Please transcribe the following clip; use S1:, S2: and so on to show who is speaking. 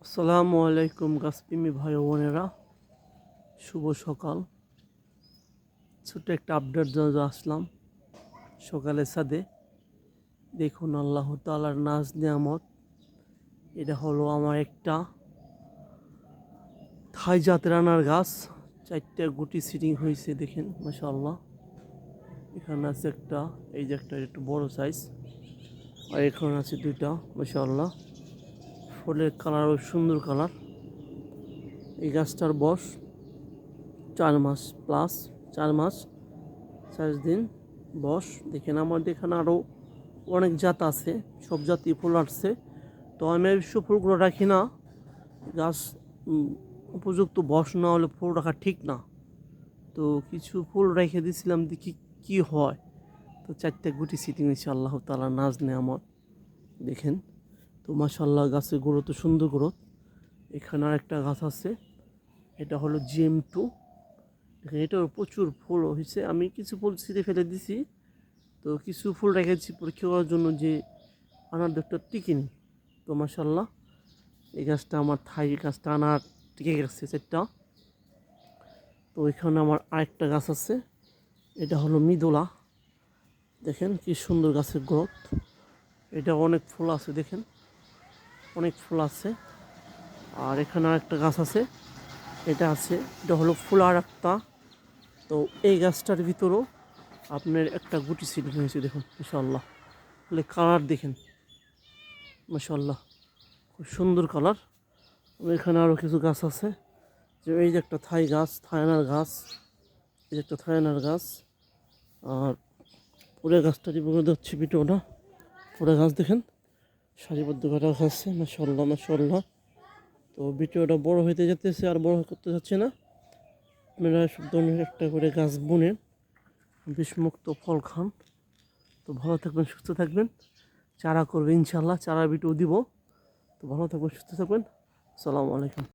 S1: আসসালামু আলাইকুম গাছপ্রেমী ভাই ও বোনেরা, শুভ সকাল। ছোট্ট একটা আপডেট জন্য আসলাম সকালে ছাদে। দেখুন আল্লাহ তাআলার নাজ নিয়ামত। এটা হলো আমার একটা থাই জাতের আনার গাছ। 4টা গুটি সিটিং হয়েছে, দেখেন মাশাআল্লাহ। এখানে আছে একটা, এই যে একটা একটু বড় সাইজ, আর এখানে আছে 2টা মাশাআল্লাহ। ফুলের কালার সুন্দর কালার। এই গাছটার বয়স 4 মাস প্লাস, 4 মাস 4 দিন বয়স। দেখেন আমাদের এখানে আরও অনেক জাত আছে, সব জাতীয় ফুল আসছে। তো আমি সব ফুলগুলো রাখি না, গাছ উপযুক্ত বয়স না হলে ফুল রাখা ঠিক না। তো কিছু ফুল রেখে দিয়েছিলাম, দেখি কী হয়। তো 4টা গুটি সিটিং হয়েছে, আল্লাহ তাআলার নাজ নেয়ামত। দেখেন তো মাশাআল্লাহ, গাছের গ্রোথ সুন্দর গ্রোথ। এখানে আর একটা গাছ আছে, এটা হলো GM2। এটার প্রচুর ফুল হয়েছে, আমি কিছু ফুল ছিঁড়ে ফেলে দিছি। তো কিছু ফুল রেখেছি পরীক্ষা করার জন্য যে আনার ডক্টর টিকিনি। তো মাশাআল্লাহ, এই গাছটা আমার থাই গাছটা আনার টিকে গেছে 4টা। তো এখানে আমার আরেকটা গাছ আছে, এটা হলো মৃদুলা। দেখেন কি সুন্দর গাছের গ্রোথ। এটা অনেক ফুল আছে, দেখেন অনেক ফুল আছে। আর এখানে আরেকটা গাছ আছে, এটা আছে, এটা হলো ফুলার একটা। তো এই গাছটার ভিতরেও আপনার একটা গুটি সিডিং হয়েছে, দেখুন মাশাআল্লাহ। তাহলে কালার দেখেন মাশাআল্লাহ, খুব সুন্দর কালার। এখানে আরও কিছু গাছ আছে, যে এই যে একটা থাই গাছ, থাইনার গাছ, এই যে একটা থাইনার গাছ। আর পুরো গাছটা জীবনে হচ্ছে ভিডিওটা, পুরো গাছ দেখেন সারিবদ্ধ করে রাখা আছে মাশাআল্লাহ মাশাআল্লাহ। তো ভিডিওটা বড় হইতে যেতেছে, আর বড় করতে যাচ্ছে না। আপনারা সব ধরনের একটা করে গাছ বুনেন, বিষমুক্ত ফল খান। তো ভালো থাকবেন, সুস্থ থাকবেন। চারা করবে ইনশাআল্লাহ, চারা ভিডিও দিব। তো ভালো থাকবেন, সুস্থ থাকবেন। আসসালামু আলাইকুম।